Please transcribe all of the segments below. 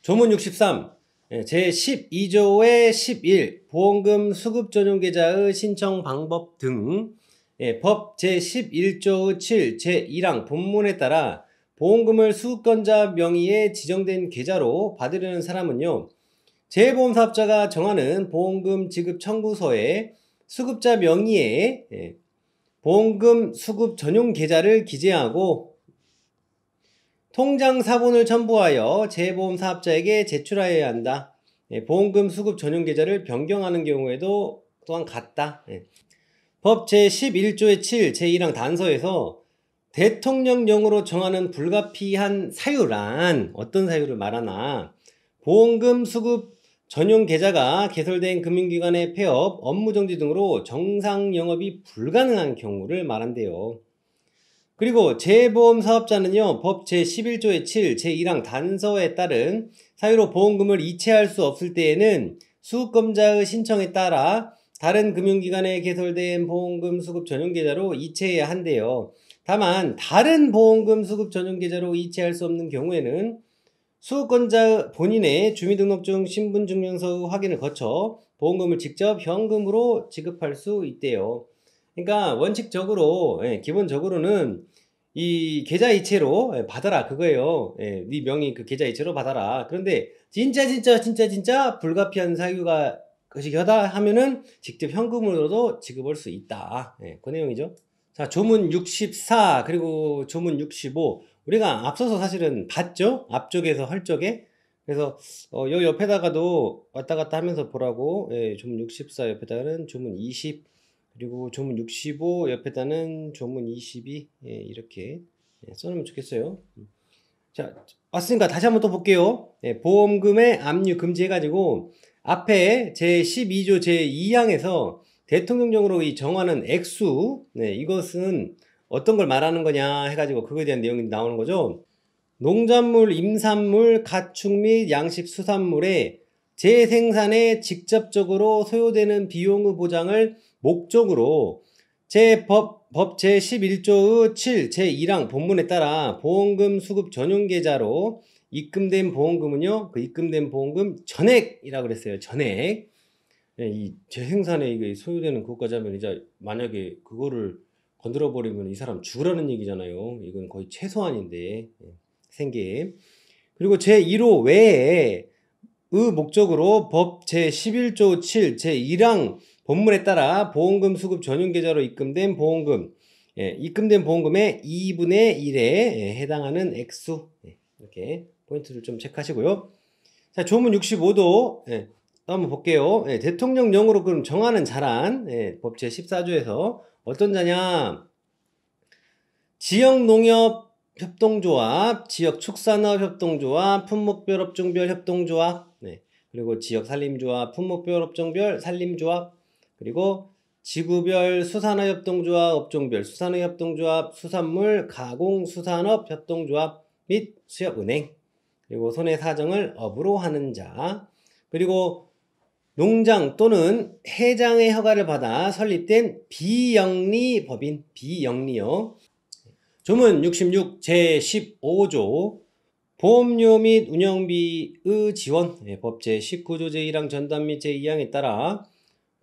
조문 63 제12조의 11 보험금 수급 전용 계좌의 신청 방법 등 법 제11조의 7 제1항 본문에 따라 보험금을 수급권자 명의의 지정된 계좌로 받으려는 사람은요, 재보험사업자가 정하는 보험금 지급 청구서에 수급자 명의의 보험금 수급 전용 계좌를 기재하고 통장 사본을 첨부하여 재보험사업자에게 제출하여야 한다. 보험금 수급 전용 계좌를 변경하는 경우에도 또한 같다. 법 제11조의 7 제1항 단서에서 대통령령으로 정하는 불가피한 사유란 어떤 사유를 말하나, 보험금 수급 전용 계좌가 개설된 금융기관의 폐업, 업무정지 등으로 정상 영업이 불가능한 경우를 말한대요. 그리고 재보험 사업자는요, 법 제11조의 7 제1항 단서에 따른 사유로 보험금을 이체할 수 없을 때에는 수급권자의 신청에 따라 다른 금융기관에 개설된 보험금 수급 전용 계좌로 이체해야 한대요. 다만 다른 보험금 수급 전용 계좌로 이체할 수 없는 경우에는 수급권자 본인의 주민등록증, 신분증명서의 확인을 거쳐 보험금을 직접 현금으로 지급할 수 있대요. 그러니까 원칙적으로, 기본적으로는 이 계좌 이체로 받아라 그거예요. 네 명의 그 계좌 이체로 받아라. 그런데 진짜 불가피한 사유가 거시기하다 하면은 직접 현금으로도 지급할 수 있다. 그 내용이죠. 자, 조문 64 그리고 조문 65 우리가 앞서서 사실은 봤죠? 앞쪽에서 헐쪽에. 그래서 요 옆에다가도 왔다 갔다 하면서 보라고, 조문 64 옆에다가는 조문 20 그리고 조문 65 옆에다는 조문 22 이렇게 써놓으면 좋겠어요. 자, 왔으니까 다시 한번 또 볼게요. 보험금의 압류 금지 해가지고 앞에 제12조 제2항에서 대통령령으로 이 정하는 액수, 이것은 어떤 걸 말하는 거냐 해가지고 그거에 대한 내용이 나오는 거죠. 농작물, 임산물, 가축 및 양식 수산물의 재생산에 직접적으로 소요되는 비용의 보장을 목적으로 법 제11조의 7 제1항 본문에 따라 보험금 수급 전용 계좌로 입금된 보험금은요, 그 입금된 보험금 전액이라고 그랬어요. 전액. 이 재생산에 이게 소요되는 그것까지 하면 이제 만약에 그거를 건드려 버리면 이 사람 죽으라는 얘기잖아요. 이건 거의 최소한인데, 생계. 그리고 제1호 외에 의 목적으로 법 제11조 7 제1항 본문에 따라 보험금 수급 전용 계좌로 입금된 보험금, 입금된 보험금의 2분의 1에 해당하는 액수, 이렇게 포인트를 좀 체크하시고요. 자, 조문 65도 한번 볼게요. 대통령령으로 그럼 정하는 자란, 법 제14조에서 어떤 자냐? 지역농협 협동조합, 지역축산업 협동조합, 품목별업종별 협동조합, 그리고 지역산림조합, 품목별업종별 산림조합, 그리고 지구별 수산업 협동조합, 업종별 수산업 협동조합, 수산물 가공수산업 협동조합 및 수협은행, 그리고 손해 사정을 업으로 하는 자, 그리고 농장 또는 해장의 허가를 받아 설립된 비영리 법인, 비영리요. 조문 66 제15조 보험료 및 운영비의 지원, 법 제19조 제1항 전담 및 제2항에 따라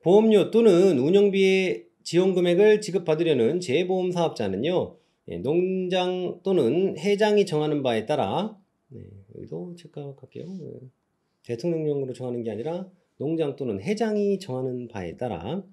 보험료 또는 운영비의 지원 금액을 지급받으려는 재보험 사업자는요, 농장 또는 해장이 정하는 바에 따라, 여기도 체크할게요. 대통령령으로 정하는 게 아니라 농장 또는 해장이 정하는 바에 따라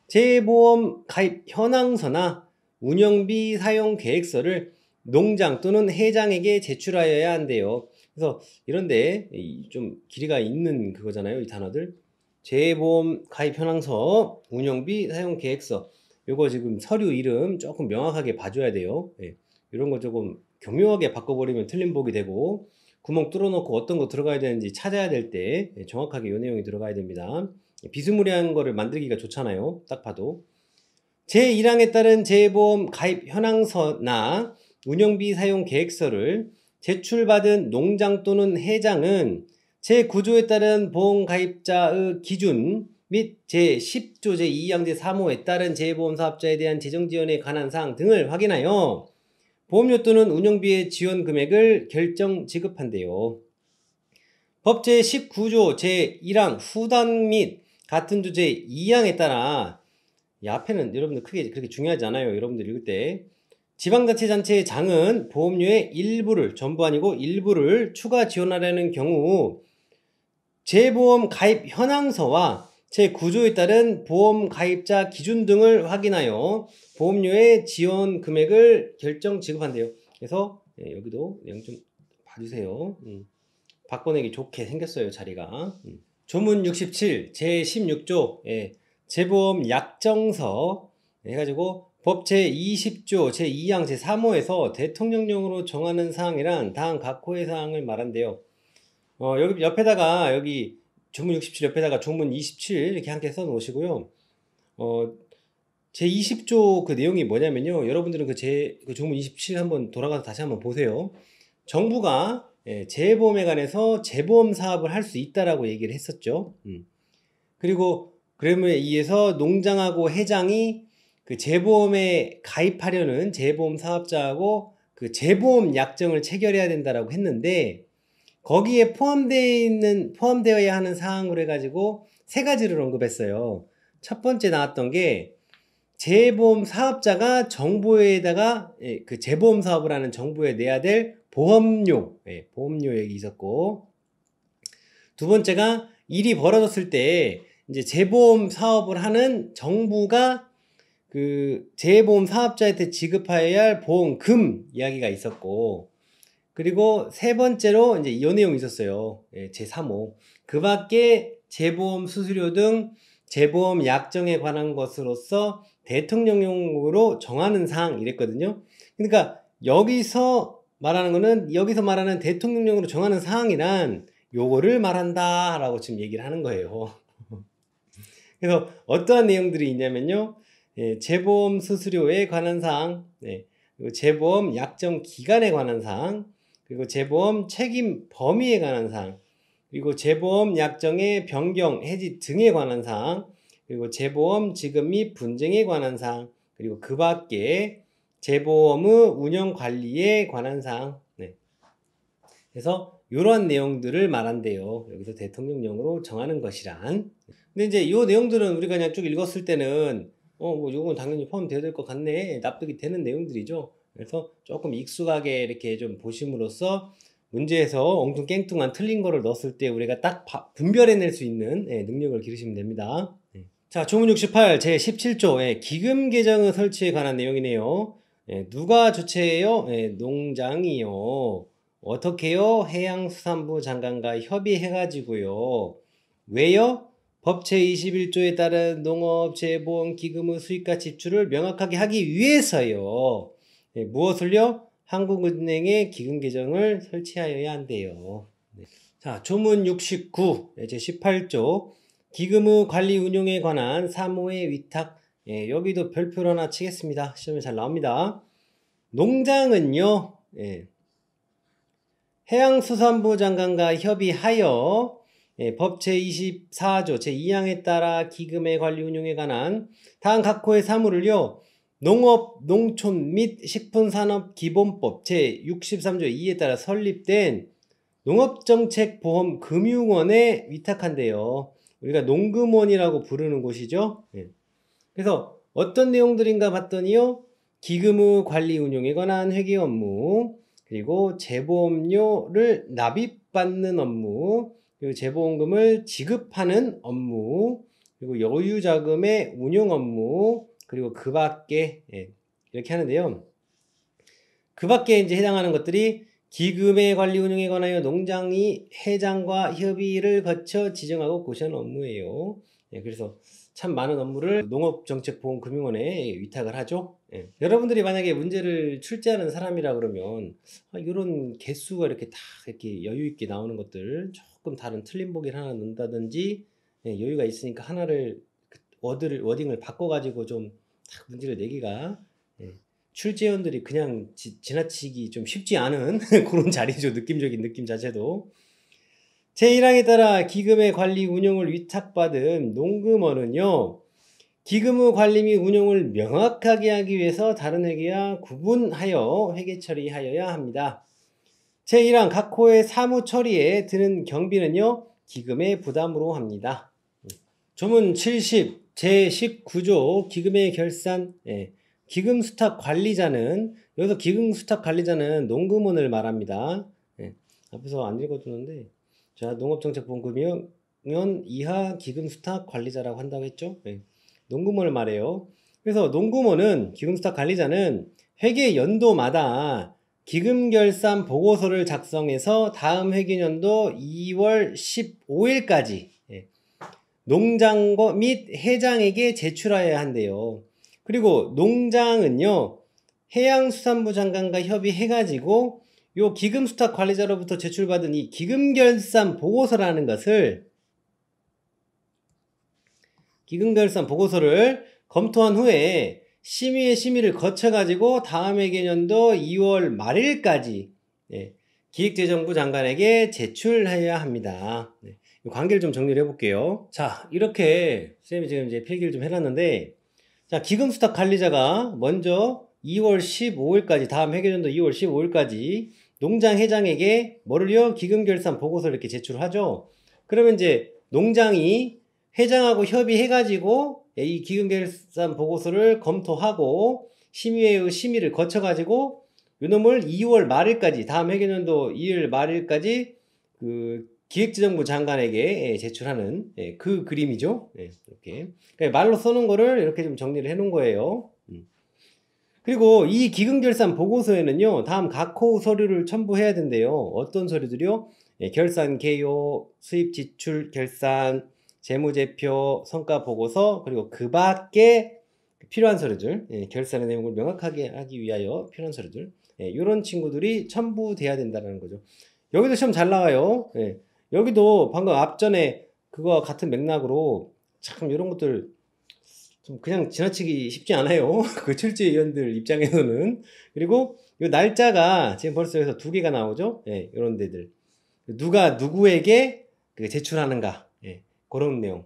재보험 가입 현황서나 운영비 사용 계획서를 농장 또는 해장에게 제출하여야 한대요. 그래서 이런데 좀 길이가 있는 그거잖아요, 이 단어들. 재보험 가입 현황서, 운영비 사용 계획서, 요거 지금 서류 이름 조금 명확하게 봐줘야 돼요. 이런 거 조금 교묘하게 바꿔버리면 틀린 복이 되고, 구멍 뚫어놓고 어떤 거 들어가야 되는지 찾아야 될 때 정확하게 이 내용이 들어가야 됩니다. 비스무리한 거를 만들기가 좋잖아요, 딱 봐도. 제1항에 따른 재보험 가입 현황서나 운영비 사용 계획서를 제출받은 농장 또는 해장은 제9조에 따른 보험가입자의 기준 및 제10조 제2항 제3호에 따른 재보험사업자에 대한 재정지원에 관한 사항 등을 확인하여 보험료 또는 운영비의 지원 금액을 결정 지급한대요. 법 제19조 제1항 후단 및 같은 조 제2항에 따라 이 앞에는 여러분들 크게 그렇게 중요하지 않아요. 여러분들 읽을 때 지방자치단체의 장은 보험료의 일부를 전부 아니고 일부를 추가 지원하려는 경우 재보험 가입 현황서와 제9조에 따른 보험 가입자 기준 등을 확인하여 보험료의 지원 금액을 결정 지급한대요. 그래서 여기도 내용 좀 봐주세요. 바꿔내기 좋게 생겼어요, 자리가. 조문 67 제16조 재보험 약정서 해가지고 법 제20조 제2항 제3호에서 대통령령으로 정하는 사항이란 다음 각 호의 사항을 말한대요. 여기 옆에다가 여기 조문 67 옆에다가 조문 27 이렇게 함께 써 놓으시고요. 제20조 그 내용이 뭐냐면요. 여러분들은 그 조문 27 한번 돌아가서 다시 한번 보세요. 정부가 재보험에 관해서 재보험 사업을 할 수 있다라고 얘기를 했었죠. 그리고 그러면 의해서 농장하고 해장이 그 재보험에 가입하려는 재보험 사업자하고 그 재보험 약정을 체결해야 된다라고 했는데 거기에 포함되어야 하는 사항으로 해가지고 세 가지를 언급했어요. 첫 번째 나왔던 게 재보험 사업자가 정부에다가 그 재보험 사업을 하는 정부에 내야 될 보험료, 보험료 얘기 있었고, 두 번째가 일이 벌어졌을 때 이제 재보험 사업을 하는 정부가 그 재보험 사업자한테 지급해야 할 보험금 이야기가 있었고, 그리고 세 번째로 이제 이 내용이 있었어요. 제3호. 그 밖에 재보험 수수료 등 재보험 약정에 관한 것으로서 대통령령으로 정하는 사항 이랬거든요. 그러니까 여기서 말하는 대통령령으로 정하는 사항이란 요거를 말한다 라고 지금 얘기를 하는 거예요. 그래서 어떠한 내용들이 있냐면요. 재보험 수수료에 관한 사항, 그리고 재보험 약정 기간에 관한 사항, 그리고 재보험 책임 범위에 관한 사항, 그리고 재보험 약정의 변경, 해지 등에 관한 사항, 그리고 재보험 지급 및 분쟁에 관한 사항, 그리고 그 밖에 재보험의 운영 관리에 관한 사항. 그래서 이러한 내용들을 말한대요. 여기서 대통령령으로 정하는 것이란. 근데 이제 이 내용들은 우리가 그냥 쭉 읽었을 때는 뭐 요건 당연히 포함되어야 될 것 같네. 납득이 되는 내용들이죠. 그래서 조금 익숙하게 이렇게 좀 보심으로써 문제에서 엉뚱깽뚱한 틀린 거를 넣었을 때 우리가 딱 분별해낼 수 있는 능력을 기르시면 됩니다. 자, 조문 68 제17조 기금 계정의 설치에 관한 내용이네요. 누가 주최해요? 농장이요. 어떻게요? 해양수산부 장관과 협의해가지고요. 왜요? 법 제21조에 따른 농업재보험기금의 수익과 지출을 명확하게 하기 위해서요. 무엇을요? 한국은행에 기금계정을 설치하여야 한대요. 자, 조문 69 제18조 기금의 관리 운용에 관한 사무의 위탁. 여기도 별표로 하나 치겠습니다. 시험에 잘 나옵니다. 농장은요. 해양수산부 장관과 협의하여 법 제24조 제2항에 따라 기금의 관리 운용에 관한 다음 각 호의 사무를요. 농업, 농촌 및 식품산업기본법 제63조 2에 따라 설립된 농업정책보험금융원에 위탁한대요. 우리가 농금원이라고 부르는 곳이죠. 그래서 어떤 내용들인가 봤더니요. 기금의 관리 운용에 관한 회계 업무, 그리고 재보험료를 납입받는 업무, 그리고 재보험금을 지급하는 업무, 그리고 여유자금의 운용 업무, 그리고 그 밖에 이렇게 하는데요. 그 밖에 이제 해당하는 것들이 기금의 관리 운용에 관하여 농장이 회장과 협의를 거쳐 지정하고 고시하는 업무예요. 그래서 참 많은 업무를 농업정책보험금융원에 위탁을 하죠. 여러분들이 만약에 문제를 출제하는 사람이라 그러면 이런 개수가 이렇게 다 이렇게 여유 있게 나오는 것들 조금 다른 틀린 보기를 하나 넣는다든지 여유가 있으니까 하나를 워딩을 바꿔가지고 좀 문제를 내기가 출제원들이 그냥 지나치기 좀 쉽지 않은 그런 자리죠. 느낌적인 느낌 자체도. 제1항에 따라 기금의 관리 운용을 위탁받은 농금원은요. 기금의 관리 및 운용을 명확하게 하기 위해서 다른 회계와 구분하여 회계 처리하여야 합니다. 제1항 각 호의 사무 처리에 드는 경비는요, 기금의 부담으로 합니다. 조문 70 제19조 기금의 결산. 기금 수탁 관리자는, 여기서 기금 수탁 관리자는 농금원을 말합니다. 앞에서 안 읽어두는데, 자, 농업정책보험금융원 이하 기금 수탁 관리자라고 한다고 했죠. 농금원을 말해요. 그래서 농금원은, 기금 수탁 관리자는 회계 연도마다 기금 결산 보고서를 작성해서 다음 회계연도 2월 15일까지 농장 및 회장에게 제출하여야 한대요. 그리고 농장은요, 해양수산부 장관과 협의해가지고 요 기금수탁 관리자로부터 제출받은 이 기금결산 보고서라는 것을, 기금결산 보고서를 검토한 후에 심의의 심의를 거쳐가지고 다음 회계연도 2월 말일까지 기획재정부 장관에게 제출해야 합니다. 관계를 좀 정리를 해볼게요. 자, 이렇게 쌤이 지금 이제 필기를 좀 해놨는데, 자, 기금수탁 관리자가 먼저 2월 15일까지, 다음 회계연도 2월 15일까지 농장 회장에게 뭐를요? 기금결산 보고서를 이렇게 제출하죠. 그러면 이제 농장이 회장하고 협의해가지고 이 기금결산 보고서를 검토하고 심의회의 심의를 거쳐가지고 요놈을 2월 말일까지, 다음 회계연도 2월 말일까지 그 기획재정부 장관에게 제출하는 그 그림이죠. 이렇게 말로 써놓은 거를 이렇게 좀 정리를 해 놓은 거예요. 그리고 이 기금결산 보고서에는요, 다음 각 호 서류를 첨부해야 된대요. 어떤 서류들이요? 결산 개요, 수입 지출 결산, 재무제표, 성과보고서, 그리고 그 밖에 필요한 서류들, 결산의 내용을 명확하게 하기 위하여 필요한 서류들, 이런 친구들이 첨부돼야 된다는 거죠. 여기도 시험 잘 나와요. 여기도 방금 앞전에 그거와 같은 맥락으로 참 이런 것들 좀 그냥 지나치기 쉽지 않아요. 그 출제위원들 입장에서는. 그리고 이 날짜가 지금 벌써 여기서 2개가 나오죠. 이런 데들. 누가 누구에게 제출하는가. 그런 내용.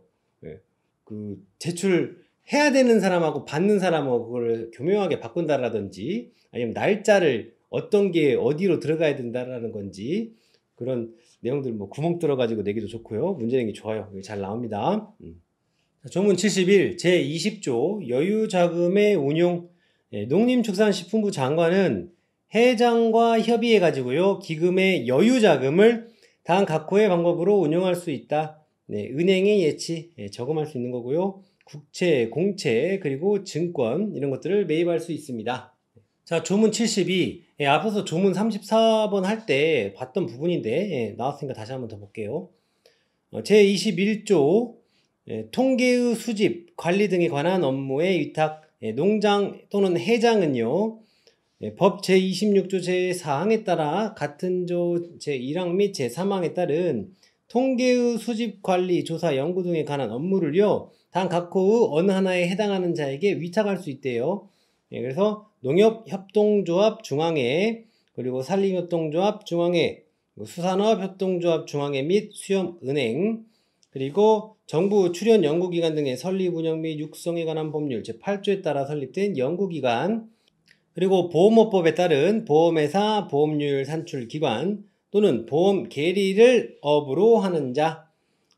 그 제출해야 되는 사람하고 받는 사람하고 그걸 교묘하게 바꾼다라든지, 아니면 날짜를 어떤 게 어디로 들어가야 된다라는 건지, 그런 내용들 뭐 구멍 뚫어가지고 내기도 좋고요. 문제 내기 좋아요. 잘 나옵니다. 조문 71 제20조 여유자금의 운용. 농림축산식품부 장관은 회장과 협의해가지고요, 기금의 여유자금을 다음 각 호의 방법으로 운용할 수 있다. 은행의 예치, 저금할 수 있는 거고요. 국채, 공채, 그리고 증권, 이런 것들을 매입할 수 있습니다. 자, 조문 72. 앞서서 조문 34번 할 때 봤던 부분인데, 나왔으니까 다시 한번 더 볼게요. 제21조, 통계의 수집, 관리 등에 관한 업무의 위탁. 농장 또는 회장은요, 법 제26조 제4항에 따라 같은 조 제1항 및 제3항에 따른 통계의 수집, 관리, 조사, 연구 등에 관한 업무를요, 단 각 호의 어느 하나에 해당하는 자에게 위탁할 수 있대요. 그래서 농협협동조합 중앙회, 그리고 산림협동조합 중앙회, 수산업협동조합 중앙회 및 수협은행, 그리고 정부 출연 연구기관 등의 설립, 운영 및 육성에 관한 법률 제8조에 따라 설립된 연구기관, 그리고 보험업법에 따른 보험회사, 보험료율 산출기관 또는 보험 계리를 업으로 하는 자,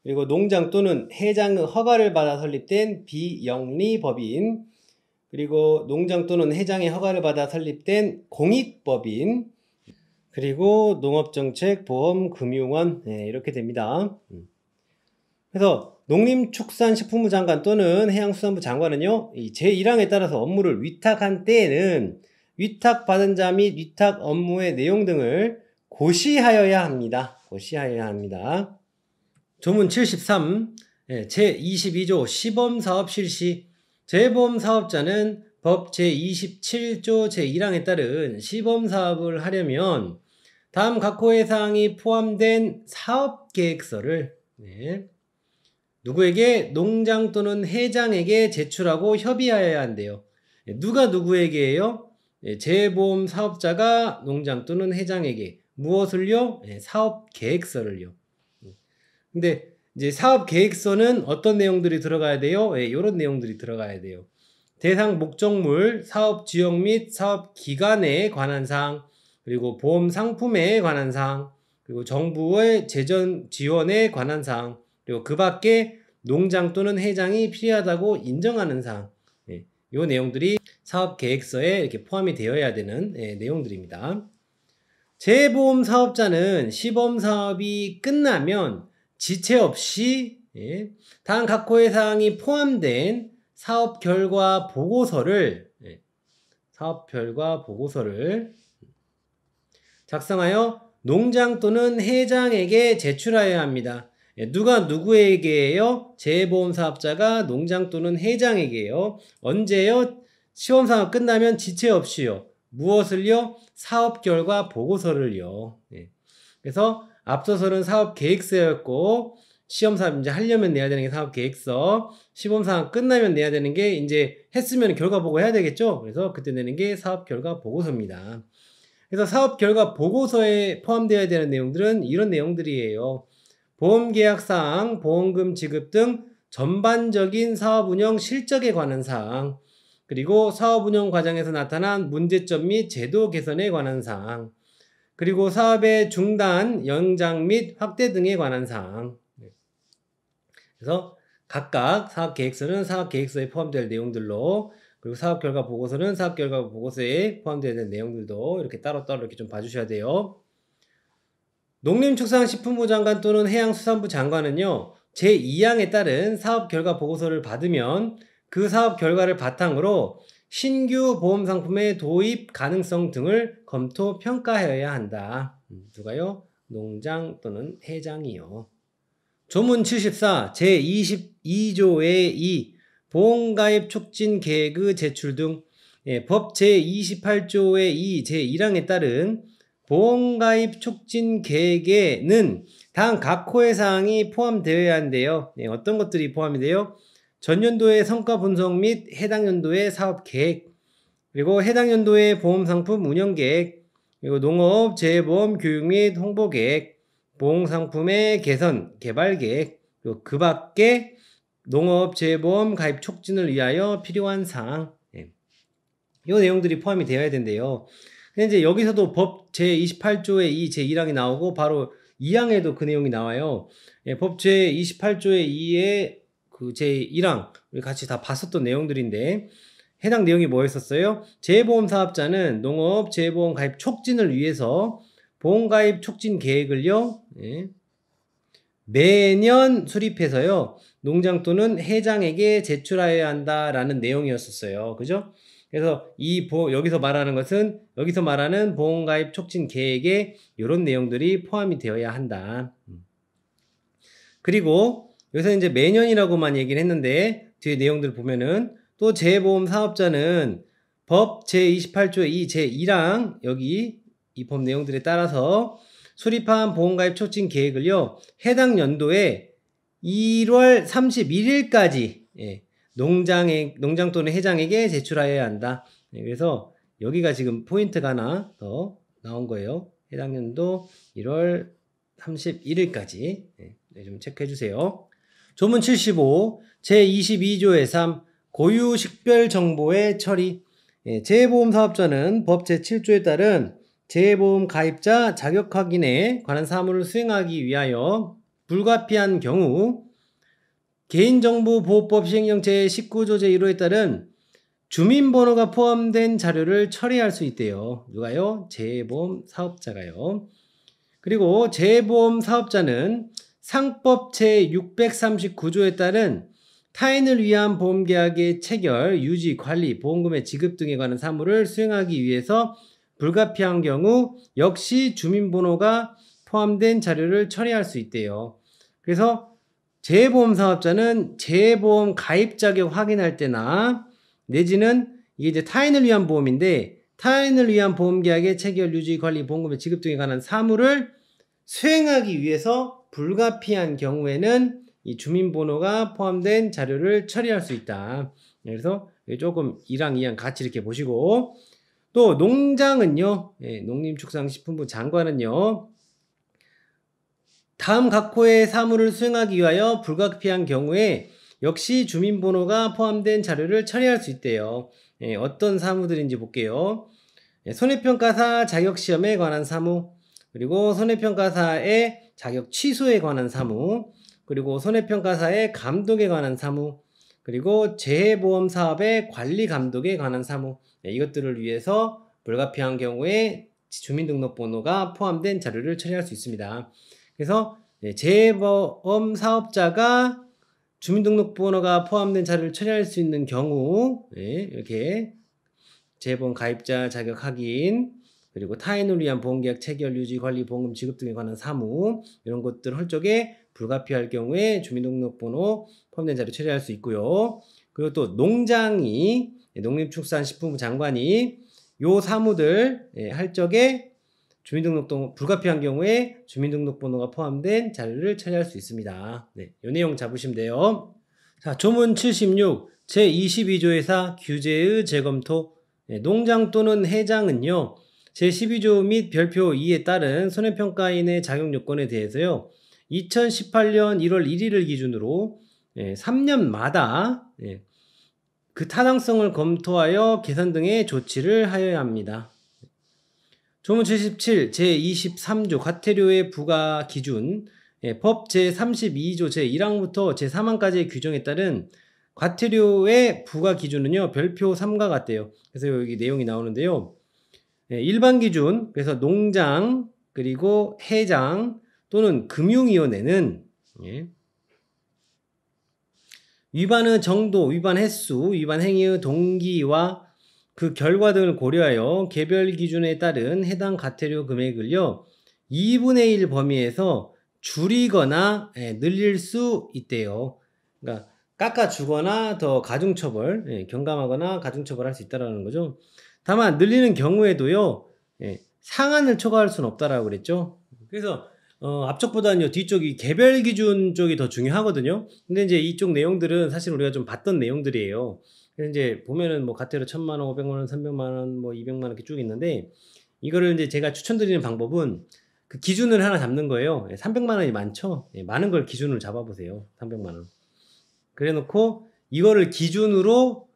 그리고 농장 또는 회장의 허가를 받아 설립된 비영리법인, 그리고 농장 또는 회장의 허가를 받아 설립된 공익법인, 그리고 농업정책보험금융원, 이렇게 됩니다. 그래서 농림축산식품부 장관 또는 해양수산부 장관은요, 이 제1항에 따라서 업무를 위탁한 때에는 위탁받은 자 및 위탁 업무의 내용 등을 고시하여야 합니다. 고시하여야 합니다. 조문 73 제22조 시범사업 실시. 재보험사업자는 법 제27조 제1항에 따른 시범사업을 하려면 다음 각 호의 사항이 포함된 사업계획서를 누구에게? 농장 또는 회장에게 제출하고 협의하여야 한대요. 누가 누구에게요? 재보험 사업자가 농장 또는 회장에게 무엇을요? 사업계획서를요. 근데 이제 사업계획서는 어떤 내용들이 들어가야 돼요? 이런 내용들이 들어가야 돼요. 대상 목적물, 사업 지역 및 사업 기간에 관한 사항, 그리고 보험 상품에 관한 사항, 그리고 정부의 재정 지원에 관한 사항, 그리고 그 밖에 농장 또는 해장이 필요하다고 인정하는 사항, 이 내용들이 사업계획서에 이렇게 포함이 되어야 되는 내용들입니다. 재보험 사업자는 시범사업이 끝나면 지체 없이 다음 각호의 사항이 포함된 사업 결과 보고서를 작성하여 농장 또는 해장에게 제출하여야 합니다. 누가 누구에게요? 재보험 사업자가 농장 또는 해장에게요. 언제요? 시범사업 끝나면 지체 없이요. 무엇을요? 사업 결과 보고서를요. 그래서 앞서서는 사업 계획서였고 시험사업 이제 하려면 내야 되는 게 사업 계획서, 시범사업 끝나면 내야 되는 게 이제 했으면 결과 보고 해야 되겠죠. 그래서 그때 내는 게 사업 결과 보고서입니다. 그래서 사업 결과 보고서에 포함되어야 되는 내용들은 이런 내용들이에요. 보험계약사항, 보험금 지급 등 전반적인 사업운영 실적에 관한 사항, 그리고 사업운영 과정에서 나타난 문제점 및 제도 개선에 관한 사항, 그리고 사업의 중단, 연장 및 확대 등에 관한 사항. 그래서 각각 사업계획서는 사업계획서에 포함될 내용들로, 그리고 사업결과 보고서는 사업결과 보고서에 포함되어 있는 내용들도 이렇게 따로따로 이렇게 좀 봐주셔야 돼요. 농림축산식품부 장관 또는 해양수산부 장관은요, 제2항에 따른 사업결과 보고서를 받으면 그 사업 결과를 바탕으로 신규 보험상품의 도입 가능성 등을 검토 평가해야 한다. 누가요? 농장 또는 해장이요. 조문 74 제22조의 2 보험가입 촉진 계획의 제출 등 법 제28조의 2 제1항에 따른 보험가입 촉진 계획에는 다음 각호의 사항이 포함되어야 한대요. 어떤 것들이 포함이 돼요? 전년도의 성과 분석 및 해당 연도의 사업 계획, 그리고 해당 연도의 보험 상품 운영 계획, 그리고 농업 재보험 교육 및 홍보 계획, 보험 상품의 개선 개발 계획, 그리고 그 밖에 농업 재보험 가입 촉진을 위하여 필요한 사항, 이 내용들이 포함이 되어야 된대요. 근데 이제 여기서도 법 제28조의 2 제1항이 나오고 바로 2항에도 그 내용이 나와요. 법 제28조의 2에 그 제1항 우리 같이 다 봤었던 내용들인데 해당 내용이 뭐였었어요? 재보험 사업자는 농업 재보험 가입 촉진을 위해서 보험가입 촉진 계획을요 매년 수립해서요 농장 또는 해장에게 제출하여야 한다라는 내용이었었어요. 그죠? 그래서 여기서 말하는 것은 여기서 말하는 보험가입 촉진 계획에 이런 내용들이 포함이 되어야 한다. 그리고 여기서 이제 매년이라고만 얘기를 했는데 뒤에 내용들 보면은 또 재보험 사업자는 법 제28조 2 제1항 여기 이 법 내용들에 따라서 수립한 보험가입 촉진 계획을요 해당 연도에 1월 31일까지 농장 또는 해장에게 제출하여야 한다. 그래서 여기가 지금 포인트가 하나 더 나온 거예요. 해당 연도 1월 31일까지 좀 체크해 주세요. 조문 75 제22조의 3 고유 식별 정보의 처리. 재보험 사업자는 법 제7조에 따른 재보험 가입자 자격 확인에 관한 사무를 수행하기 위하여 불가피한 경우 개인정보보호법 시행령 제19조 제1호에 따른 주민번호가 포함된 자료를 처리할 수 있대요. 누가요? 재보험 사업자가요. 그리고 재보험 사업자는 상법 제639조에 따른 타인을 위한 보험계약의 체결, 유지, 관리, 보험금의 지급 등에 관한 사무를 수행하기 위해서 불가피한 경우 역시 주민번호가 포함된 자료를 처리할 수 있대요. 그래서 재보험 사업자는 재보험 가입 자격 확인할 때나 내지는 이게 이제 타인을 위한 보험인데 타인을 위한 보험계약의 체결, 유지, 관리, 보험금의 지급 등에 관한 사무를 수행하기 위해서 불가피한 경우에는 이 주민번호가 포함된 자료를 처리할 수 있다. 그래서 조금 1항, 2항 같이 이렇게 보시고 또 농장은요, 농림축산식품부 장관은요, 다음 각호의 사무를 수행하기 위하여 불가피한 경우에 역시 주민번호가 포함된 자료를 처리할 수 있대요. 어떤 사무들인지 볼게요. 손해평가사 자격시험에 관한 사무, 그리고 손해평가사의 자격 취소에 관한 사무, 그리고 손해평가사의 감독에 관한 사무, 그리고 재해보험 사업의 관리 감독에 관한 사무, 이것들을 위해서 불가피한 경우에 주민등록번호가 포함된 자료를 처리할 수 있습니다. 그래서 재해보험 사업자가 주민등록번호가 포함된 자료를 처리할 수 있는 경우, 이렇게 재해보험 가입자 자격 확인, 그리고 타인을 위한 보험계약 체결, 유지, 관리, 보험금 지급 등에 관한 사무, 이런 것들 헐적에 불가피할 경우에 주민등록번호 포함된 자료 처리할 수 있고요. 그리고 또 농장이, 농림축산식품부 장관이 요 사무들 할 적에 불가피한 경우에 주민등록번호가 포함된 자료를 처리할 수 있습니다. 네, 요 내용 잡으시면 돼요. 자, 조문 76 제22조에서 규제의 재검토. 농장 또는 해장은요, 제12조 및 별표 2에 따른 손해평가인의 자격요건에 대해서요, 2018년 1월 1일을 기준으로 3년마다 그 타당성을 검토하여 개선 등의 조치를 하여야 합니다. 조문 77 제23조 과태료의 부과 기준. 법 제32조 제1항부터 제3항까지의 규정에 따른 과태료의 부과 기준은요, 별표 3과 같대요. 그래서 여기 내용이 나오는데요. 일반 기준, 그래서 농장, 그리고 해장 또는 금융위원회는 위반의 정도, 위반 횟수, 위반 행위의 동기와 그 결과 등을 고려하여 개별 기준에 따른 해당 과태료 금액을요, 2분의 1 범위에서 줄이거나 늘릴 수 있대요. 그러니까 깎아주거나 더 가중처벌, 경감하거나 가중처벌할 수 있다는 거죠. 다만 늘리는 경우에도요, 상한을 초과할 수는 없다라고 그랬죠. 그래서 앞쪽보다는 뒤쪽이 개별 기준 쪽이 더 중요하거든요. 근데 이제 이쪽 내용들은 사실 우리가 좀 봤던 내용들이에요. 그래서 이제 보면은 뭐 과태료 1000만 원, 500만 원, 300만 원, 뭐 200만 원 이렇게 쭉 있는데, 이거를 이제 제가 추천드리는 방법은 그 기준을 하나 잡는 거예요. 300만 원이 많죠. 많은 걸 기준으로 잡아보세요. 300만 원. 그래 놓고 이거를 기준으로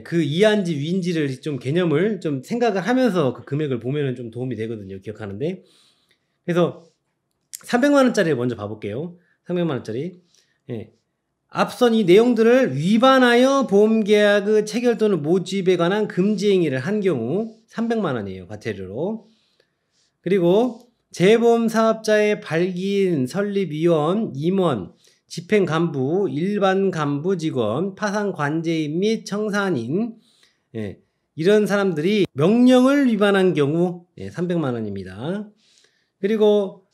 그 이한지 위인지를 좀 개념을 좀 생각을 하면서 그 금액을 보면은 좀 도움이 되거든요. 기억하는데. 그래서 300만 원짜리를 먼저 봐볼게요. 300만 원짜리. 앞선 이 내용들을 위반하여 보험계약의 체결 또는 모집에 관한 금지 행위를 한 경우 300만 원이에요. 과태료로. 그리고 재보험 사업자의 발기인, 설립위원, 임원, 집행간부, 일반 간부 직원, 파산 관제인 및 청산인, 이런 사람들이 명령을 위반한 경우 300만 원입니다. 그리고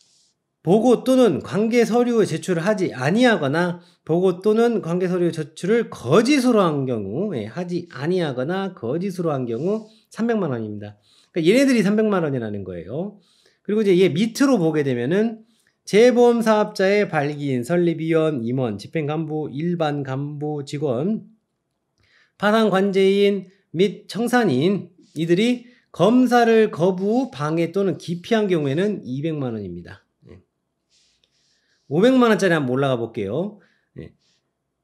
보고 또는 관계 서류 제출을 하지 아니하거나 보고 또는 관계 서류 제출을 거짓으로 한 경우, 하지 아니하거나 거짓으로 한 경우 300만 원입니다. 그러니까 얘네들이 300만 원이라는 거예요. 그리고 이제 얘 밑으로 보게 되면은 재보험 사업자의 발기인, 설립위원, 임원, 집행간부, 일반 간부 직원, 파산 관제인 및 청산인, 이들이 검사를 거부, 방해 또는 기피한 경우에는 200만 원입니다. 500만 원짜리 한번 올라가 볼게요.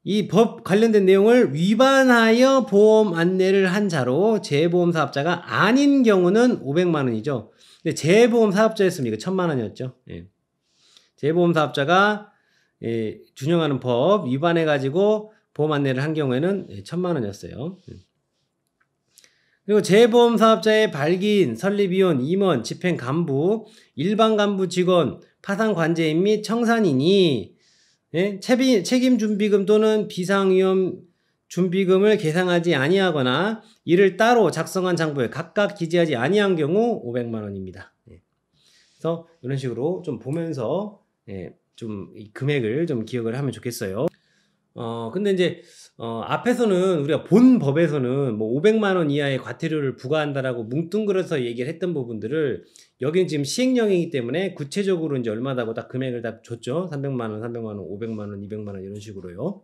이 법 관련된 내용을 위반하여 보험 안내를 한 자로 재보험 사업자가 아닌 경우는 500만 원이죠. 근데 재보험 사업자였으면 이거 1000만 원이었죠. 재보험 사업자가 준용하는 법 위반해가지고 보험 안내를 한 경우에는 1000만 원이었어요. 그리고 재보험 사업자의 발기인, 설립위원, 임원, 집행간부, 일반 간부 직원, 파산 관제인 및 청산인이 책임 준비금 또는 비상위험 준비금을 계상하지 아니하거나 이를 따로 작성한 장부에 각각 기재하지 아니한 경우 500만 원입니다. 그래서 이런 식으로 좀 보면서 좀 이 금액을 좀 기억을 하면 좋겠어요. 근데 이제 앞에서는 우리가 본 법에서는 뭐 500만 원 이하의 과태료를 부과한다라고 뭉뚱그려서 얘기를 했던 부분들을 여기는 지금 시행령이기 때문에 구체적으로 이제 얼마다고 딱 금액을 다 줬죠. 300만 원, 300만 원, 500만 원, 200만 원 이런 식으로요.